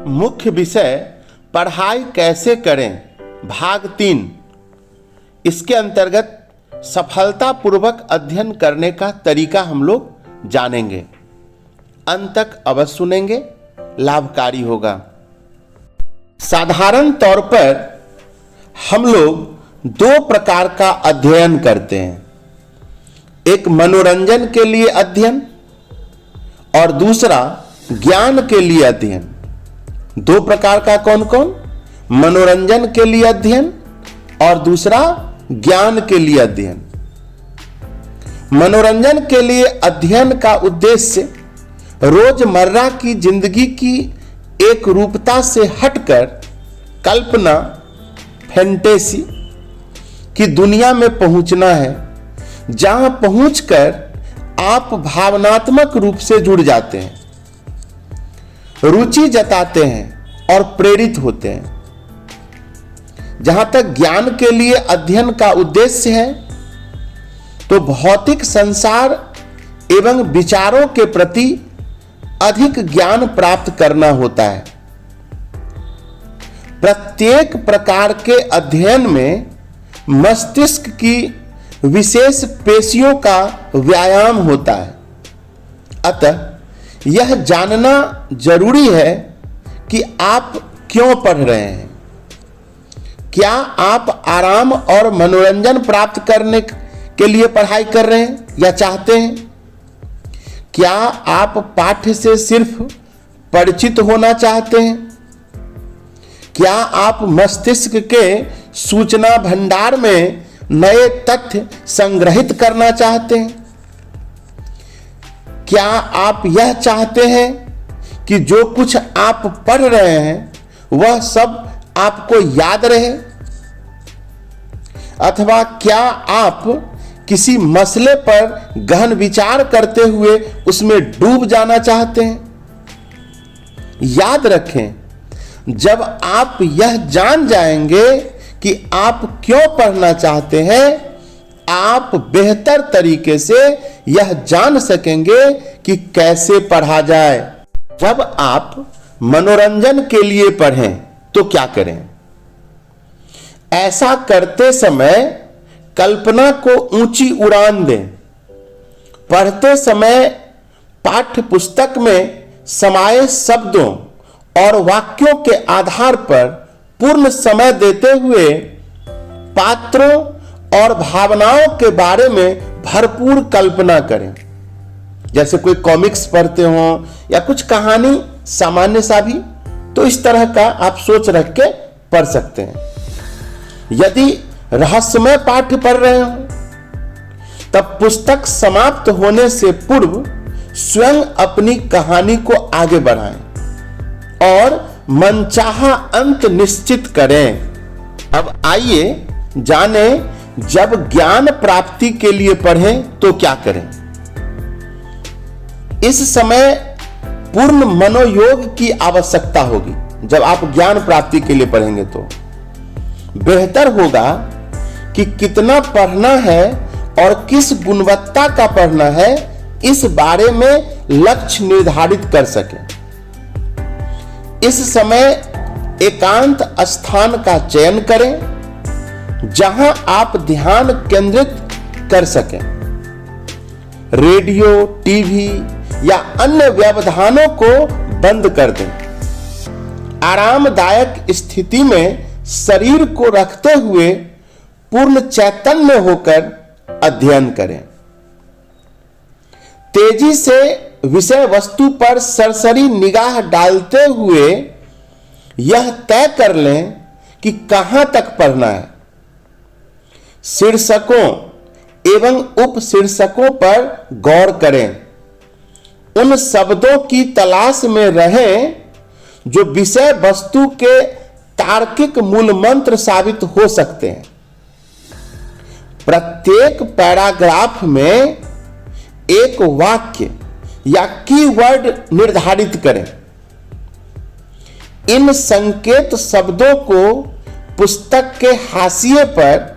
मुख्य विषय पढ़ाई कैसे करें भाग 3। इसके अंतर्गत सफलतापूर्वक अध्ययन करने का तरीका हम लोग जानेंगे। अंत तक अवश्य सुनेंगे, लाभकारी होगा। साधारण तौर पर हम लोग 2 प्रकार का अध्ययन करते हैं, एक मनोरंजन के लिए अध्ययन और दूसरा ज्ञान के लिए अध्ययन। 2 प्रकार का कौन कौन? मनोरंजन के लिए अध्ययन और दूसरा ज्ञान के लिए अध्ययन। मनोरंजन के लिए अध्ययन का उद्देश्य रोजमर्रा की जिंदगी की एक रूपता से हटकर कल्पना, फैंटेसी की दुनिया में पहुंचना है, जहां पहुंचकर आप भावनात्मक रूप से जुड़ जाते हैं, रुचि जताते हैं और प्रेरित होते हैं। जहां तक ज्ञान के लिए अध्ययन का उद्देश्य है तो भौतिक संसार एवं विचारों के प्रति अधिक ज्ञान प्राप्त करना होता है। प्रत्येक प्रकार के अध्ययन में मस्तिष्क की विशेष पेशियों का व्यायाम होता है। अतः यह जानना जरूरी है कि आप क्यों पढ़ रहे हैं। क्या आप आराम और मनोरंजन प्राप्त करने के लिए पढ़ाई कर रहे हैं या चाहते हैं? क्या आप पाठ्य से सिर्फ परिचित होना चाहते हैं? क्या आप मस्तिष्क के सूचना भंडार में नए तथ्य संग्रहित करना चाहते हैं? क्या आप यह चाहते हैं कि जो कुछ आप पढ़ रहे हैं वह सब आपको याद रहे? अथवा क्या आप किसी मसले पर गहन विचार करते हुए उसमें डूब जाना चाहते हैं? याद रखें, जब आप यह जान जाएंगे कि आप क्यों पढ़ना चाहते हैं, आप बेहतर तरीके से यह जान सकेंगे कि कैसे पढ़ा जाए। जब आप मनोरंजन के लिए पढ़ें तो क्या करें? ऐसा करते समय कल्पना को ऊंची उड़ान दें। पढ़ते समय पाठ्य पुस्तक में समाये शब्दों और वाक्यों के आधार पर पूर्ण समय देते हुए पात्रों और भावनाओं के बारे में भरपूर कल्पना करें। जैसे कोई कॉमिक्स पढ़ते हो या कुछ कहानी सामान्य सा भी, तो इस तरह का आप सोच रख के पढ़ सकते हैं। यदि रहस्यमय पाठ्य पढ़ रहे हो तब पुस्तक समाप्त होने से पूर्व स्वयं अपनी कहानी को आगे बढ़ाएं और मनचाहा अंत निश्चित करें। अब आइए जाने, जब ज्ञान प्राप्ति के लिए पढ़ें तो क्या करें। इस समय पूर्ण मनोयोग की आवश्यकता होगी। जब आप ज्ञान प्राप्ति के लिए पढ़ेंगे तो बेहतर होगा कि कितना पढ़ना है और किस गुणवत्ता का पढ़ना है, इस बारे में लक्ष्य निर्धारित कर सकें। इस समय एकांत स्थान का चयन करें जहां आप ध्यान केंद्रित कर सकें। रेडियो, टीवी या अन्य व्यवधानों को बंद कर दें। आरामदायक स्थिति में शरीर को रखते हुए पूर्ण चैतन्य होकर अध्ययन करें। तेजी से विषय वस्तु पर सरसरी निगाह डालते हुए यह तय कर लें कि कहां तक पढ़ना है। शीर्षकों एवं उपशीर्षकों पर गौर करें। उन शब्दों की तलाश में रहें जो विषय वस्तु के तार्किक मूल मंत्र साबित हो सकते हैं। प्रत्येक पैराग्राफ में एक वाक्य या कीवर्ड निर्धारित करें। इन संकेत शब्दों को पुस्तक के हाशिए पर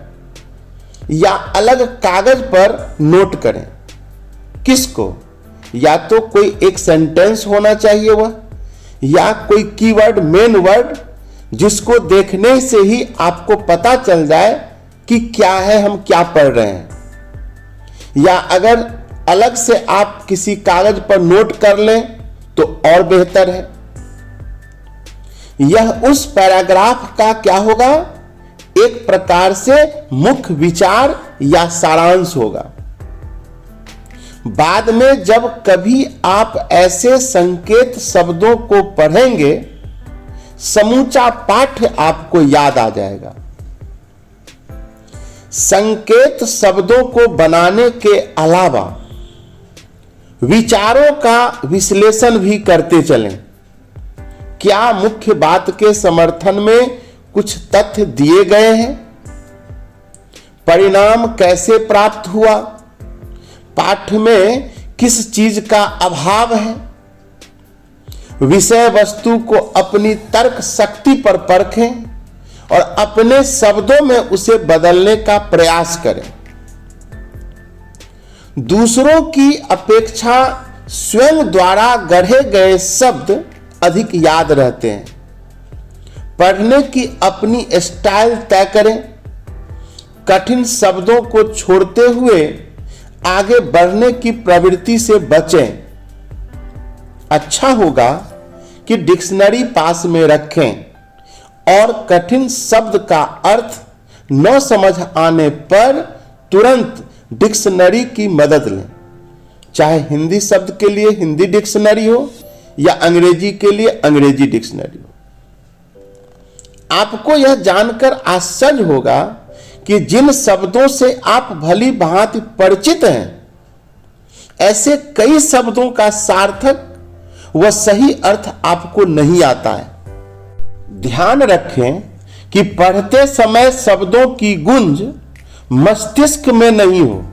या अलग कागज पर नोट करें। किसको? या तो कोई एक सेंटेंस होना चाहिए वह, या कोई कीवर्ड, मेन वर्ड, जिसको देखने से ही आपको पता चल जाए कि क्या है, हम क्या पढ़ रहे हैं। या अगर अलग से आप किसी कागज पर नोट कर लें तो और बेहतर है। यह उस पैराग्राफ का क्या होगा, एक प्रकार से मुख्य विचार या सारांश होगा। बाद में जब कभी आप ऐसे संकेत शब्दों को पढ़ेंगे, समूचा पाठ्य आपको याद आ जाएगा। संकेत शब्दों को बनाने के अलावा विचारों का विश्लेषण भी करते चलें। क्या मुख्य बात के समर्थन में कुछ तथ्य दिए गए हैं? परिणाम कैसे प्राप्त हुआ? पाठ में किस चीज का अभाव है? विषय वस्तु को अपनी तर्क शक्ति पर परखें और अपने शब्दों में उसे बदलने का प्रयास करें। दूसरों की अपेक्षा स्वयं द्वारा गढ़े गए शब्द अधिक याद रहते हैं। पढ़ने की अपनी स्टाइल तय करें। कठिन शब्दों को छोड़ते हुए आगे बढ़ने की प्रवृत्ति से बचें। अच्छा होगा कि डिक्शनरी पास में रखें और कठिन शब्द का अर्थ न समझ आने पर तुरंत डिक्शनरी की मदद लें। चाहे हिंदी शब्द के लिए हिंदी डिक्शनरी हो या अंग्रेजी के लिए अंग्रेजी डिक्शनरी हो। आपको यह जानकर आश्चर्य होगा कि जिन शब्दों से आप भली भांति परिचित हैं, ऐसे कई शब्दों का सार्थक व सही अर्थ आपको नहीं आता है। ध्यान रखें कि पढ़ते समय शब्दों की गूंज मस्तिष्क में नहीं हो,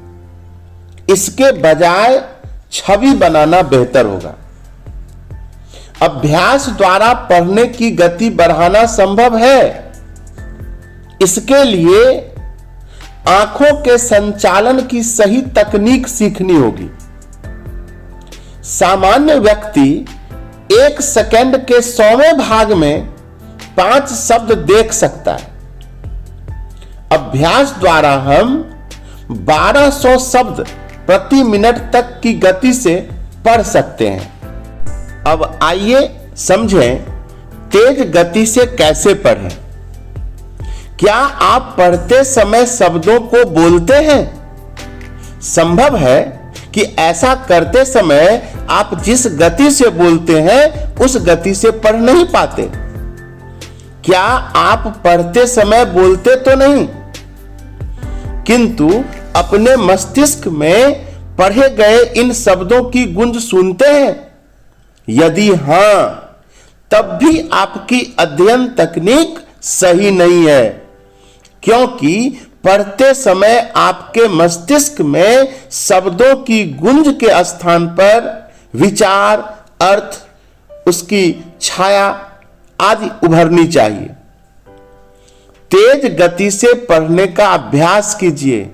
इसके बजाय छवि बनाना बेहतर होगा। अभ्यास द्वारा पढ़ने की गति बढ़ाना संभव है। इसके लिए आंखों के संचालन की सही तकनीक सीखनी होगी। सामान्य व्यक्ति 1 सेकंड के 100वें भाग में 5 शब्द देख सकता है। अभ्यास द्वारा हम 1200 शब्द प्रति मिनट तक की गति से पढ़ सकते हैं। अब आइए समझें तेज गति से कैसे पढ़ें। क्या आप पढ़ते समय शब्दों को बोलते हैं? संभव है कि ऐसा करते समय आप जिस गति से बोलते हैं उस गति से पढ़ नहीं पाते। क्या आप पढ़ते समय बोलते तो नहीं, किंतु अपने मस्तिष्क में पढ़े गए इन शब्दों की गूंज सुनते हैं? यदि हां, तब भी आपकी अध्ययन तकनीक सही नहीं है, क्योंकि पढ़ते समय आपके मस्तिष्क में शब्दों की गूंज के स्थान पर विचार, अर्थ, उसकी छाया आदि उभरनी चाहिए। तेज गति से पढ़ने का अभ्यास कीजिए।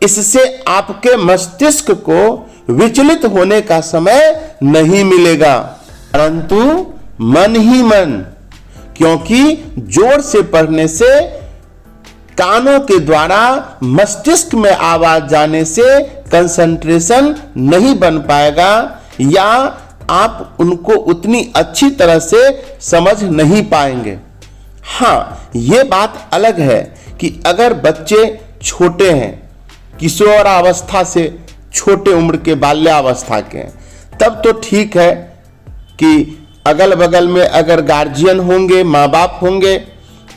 इससे आपके मस्तिष्क को विचलित होने का समय नहीं मिलेगा, परंतु मन ही मन, क्योंकि जोर से पढ़ने से कानों के द्वारा मस्तिष्क में आवाज जाने से कंसंट्रेशन नहीं बन पाएगा या आप उनको उतनी अच्छी तरह से समझ नहीं पाएंगे। हाँ, ये बात अलग है कि अगर बच्चे छोटे हैं, किशोरावस्था से छोटे उम्र के बाल्यावस्था के हैं, तब तो ठीक है कि अगल बगल में अगर गार्जियन होंगे, माँ बाप होंगे,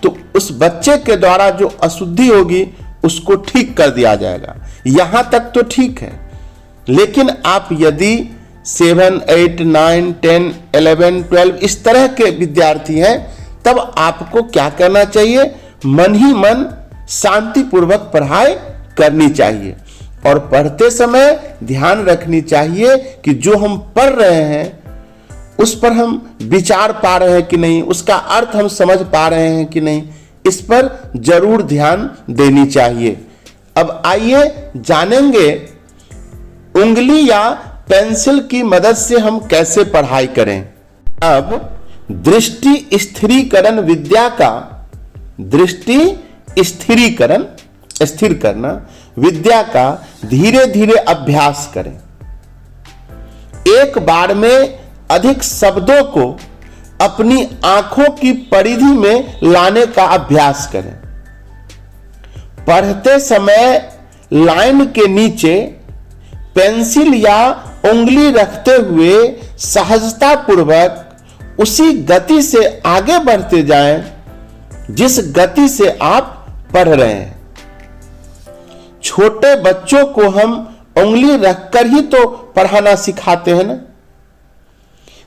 तो उस बच्चे के द्वारा जो अशुद्धि होगी उसको ठीक कर दिया जाएगा। यहां तक तो ठीक है। लेकिन आप यदि 7, 8, 9, 10, 11, 12 इस तरह के विद्यार्थी हैं, तब आपको क्या करना चाहिए? मन ही मन शांतिपूर्वक पढ़ाई करनी चाहिए और पढ़ते समय ध्यान रखनी चाहिए कि जो हम पढ़ रहे हैं उस पर हम विचार पा रहे हैं कि नहीं, उसका अर्थ हम समझ पा रहे हैं कि नहीं, इस पर जरूर ध्यान देनी चाहिए। अब आइए जानेंगे उंगली या पेंसिल की मदद से हम कैसे पढ़ाई करें। अब दृष्टि स्थिरीकरण विद्या का, दृष्टि स्थिरीकरण, स्थिर करना विद्या का धीरे धीरे अभ्यास करें। एक बार में अधिक शब्दों को अपनी आंखों की परिधि में लाने का अभ्यास करें। पढ़ते समय लाइन के नीचे पेंसिल या उंगली रखते हुए सहजता पूर्वक उसी गति से आगे बढ़ते जाएं जिस गति से आप पढ़ रहे हैं। छोटे बच्चों को हम उंगली रखकर ही तो पढ़ाना सिखाते हैं ना।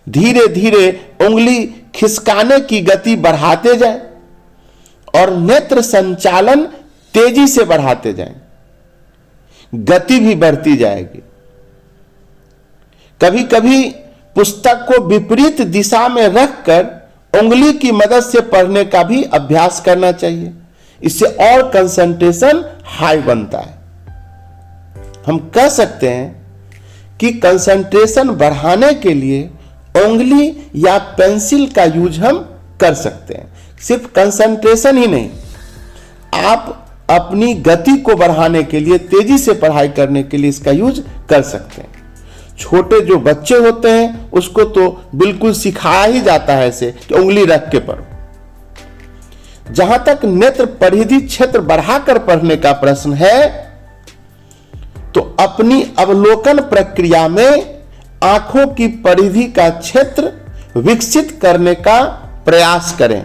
धीरे धीरे उंगली खिसकाने की गति बढ़ाते जाएं और नेत्र संचालन तेजी से बढ़ाते जाएं, गति भी बढ़ती जाएगी। कभी कभी पुस्तक को विपरीत दिशा में रखकर उंगली की मदद से पढ़ने का भी अभ्यास करना चाहिए। इससे और कंसंट्रेशन हाई बनता है। हम कह सकते हैं कि कंसंट्रेशन बढ़ाने के लिए उंगली या पेंसिल का यूज हम कर सकते हैं। सिर्फ कंसंट्रेशन ही नहीं, आप अपनी गति को बढ़ाने के लिए, तेजी से पढ़ाई करने के लिए इसका यूज कर सकते हैं। छोटे जो बच्चे होते हैं उसको तो बिल्कुल सिखाया ही जाता है ऐसे कि उंगली रख के पढ़ो। जहां तक नेत्र परिधि क्षेत्र बढ़ाकर पढ़ने का प्रश्न है, तो अपनी अवलोकन प्रक्रिया में आंखों की परिधि का क्षेत्र विकसित करने का प्रयास करें।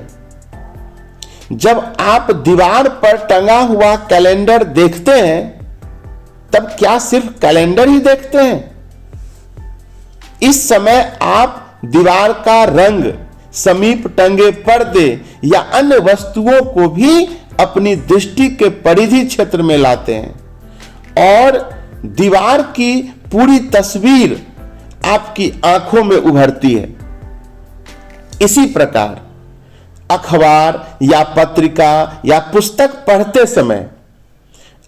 जब आप दीवार पर टंगा हुआ कैलेंडर देखते हैं, तब क्या सिर्फ कैलेंडर ही देखते हैं? इस समय आप दीवार का रंग, समीप टंगे पर्दे या अन्य वस्तुओं को भी अपनी दृष्टि के परिधि क्षेत्र में लाते हैं और दीवार की पूरी तस्वीर आपकी आंखों में उभरती है। इसी प्रकार अखबार या पत्रिका या पुस्तक पढ़ते समय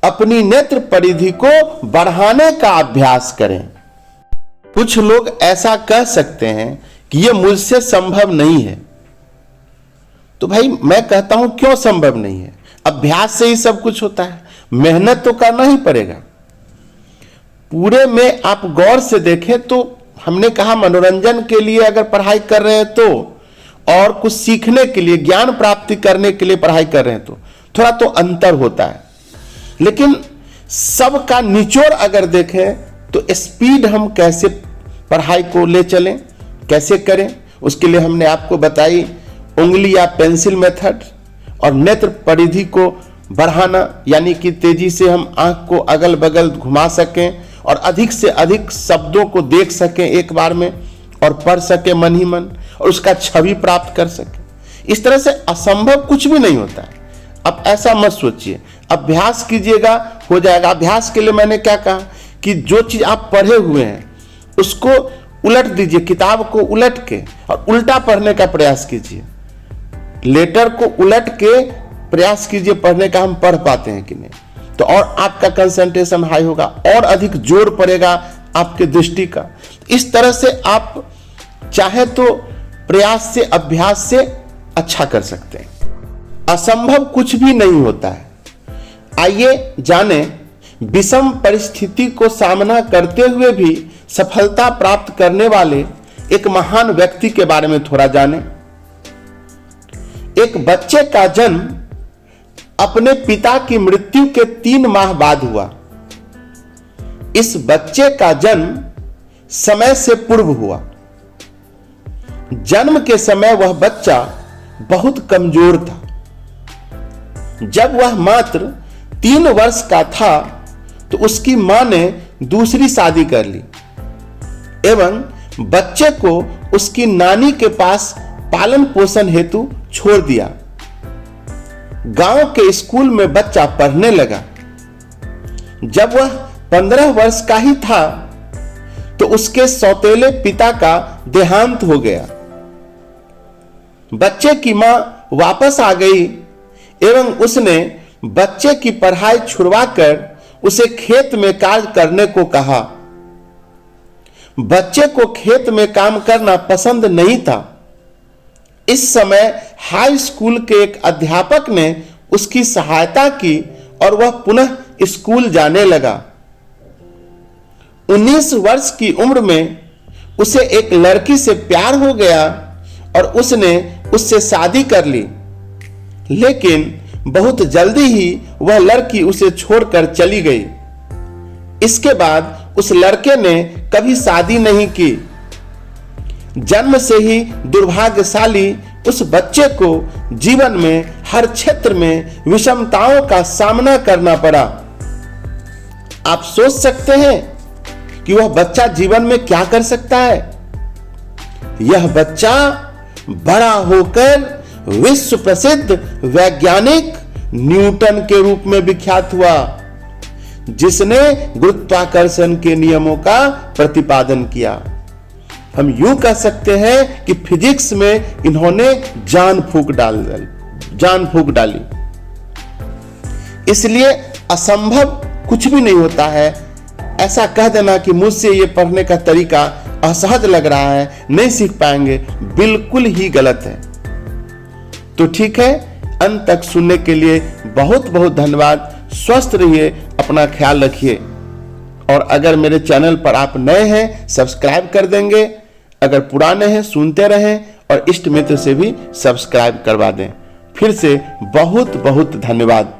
अपनी नेत्र परिधि को बढ़ाने का अभ्यास करें। कुछ लोग ऐसा कह सकते हैं कि यह मुझसे संभव नहीं है। तो भाई मैं कहता हूं क्यों संभव नहीं है? अभ्यास से ही सब कुछ होता है, मेहनत तो करना ही पड़ेगा। पूरे में आप गौर से देखें तो हमने कहा मनोरंजन के लिए अगर पढ़ाई कर रहे हैं तो, और कुछ सीखने के लिए, ज्ञान प्राप्ति करने के लिए पढ़ाई कर रहे हैं तो थोड़ा तो अंतर होता है। लेकिन सबका निचोड़ अगर देखें तो स्पीड हम कैसे पढ़ाई को ले चलें, कैसे करें, उसके लिए हमने आपको बताई उंगली या पेंसिल मेथड और नेत्र परिधि को बढ़ाना, यानी कि तेजी से हम आंख को अगल बगल घुमा सकें और अधिक से अधिक शब्दों को देख सकें एक बार में और पढ़ सकें मन ही मन और उसका छवि प्राप्त कर सकें। इस तरह से असंभव कुछ भी नहीं होता है। अब ऐसा मत सोचिए, अभ्यास कीजिएगा हो जाएगा। अभ्यास के लिए मैंने क्या कहा कि जो चीज आप पढ़े हुए हैं उसको उलट दीजिए, किताब को उलट के और उल्टा पढ़ने का प्रयास कीजिए। लेटर को उलट के प्रयास कीजिए पढ़ने का, हम पढ़ पाते हैं कि नहीं, तो और आपका कंसंट्रेशन हाई होगा और अधिक जोर पड़ेगा आपके दृष्टि का। इस तरह से आप चाहे तो प्रयास से, अभ्यास से अच्छा कर सकते हैं। असंभव कुछ भी नहीं होता है। आइए जाने विषम परिस्थिति को सामना करते हुए भी सफलता प्राप्त करने वाले एक महान व्यक्ति के बारे में थोड़ा जाने। एक बच्चे का जन्म अपने पिता की मृत्यु के 3 माह बाद हुआ। इस बच्चे का जन्म समय से पूर्व हुआ। जन्म के समय वह बच्चा बहुत कमजोर था। जब वह मात्र 3 वर्ष का था तो उसकी मां ने दूसरी शादी कर ली एवं बच्चे को उसकी नानी के पास पालन पोषण हेतु छोड़ दिया। गांव के स्कूल में बच्चा पढ़ने लगा। जब वह 15 वर्ष का ही था तो उसके सौतेले पिता का देहांत हो गया। बच्चे की मां वापस आ गई एवं उसने बच्चे की पढ़ाई छुड़वाकर उसे खेत में कार्य करने को कहा। बच्चे को खेत में काम करना पसंद नहीं था इस समय हाई स्कूल के एक अध्यापक ने उसकी सहायता की और वह पुनः स्कूल जाने लगा। 19 वर्ष की उम्र में उसे एक लड़की से प्यार हो गया और उसने उससे शादी कर ली, लेकिन बहुत जल्दी ही वह लड़की उसे छोड़कर चली गई। इसके बाद उस लड़के ने कभी शादी नहीं की। जन्म से ही दुर्भाग्यशाली उस बच्चे को जीवन में हर क्षेत्र में विषमताओं का सामना करना पड़ा। आप सोच सकते हैं कि वह बच्चा जीवन में क्या कर सकता है। यह बच्चा बड़ा होकर विश्व प्रसिद्ध वैज्ञानिक न्यूटन के रूप में विख्यात हुआ, जिसने गुरुत्वाकर्षण के नियमों का प्रतिपादन किया। हम यूं कह सकते हैं कि फिजिक्स में इन्होंने जान फूंक डाली। इसलिए असंभव कुछ भी नहीं होता है। ऐसा कह देना कि मुझसे ये पढ़ने का तरीका असहज लग रहा है, नहीं सीख पाएंगे, बिल्कुल ही गलत है। तो ठीक है, अंत तक सुनने के लिए बहुत बहुत धन्यवाद। स्वस्थ रहिए, अपना ख्याल रखिए। और अगर मेरे चैनल पर आप नए हैं, सब्सक्राइब कर देंगे। अगर पुराने हैं, सुनते रहें और इष्ट मित्र से भी सब्सक्राइब करवा दें। फिर से बहुत बहुत धन्यवाद।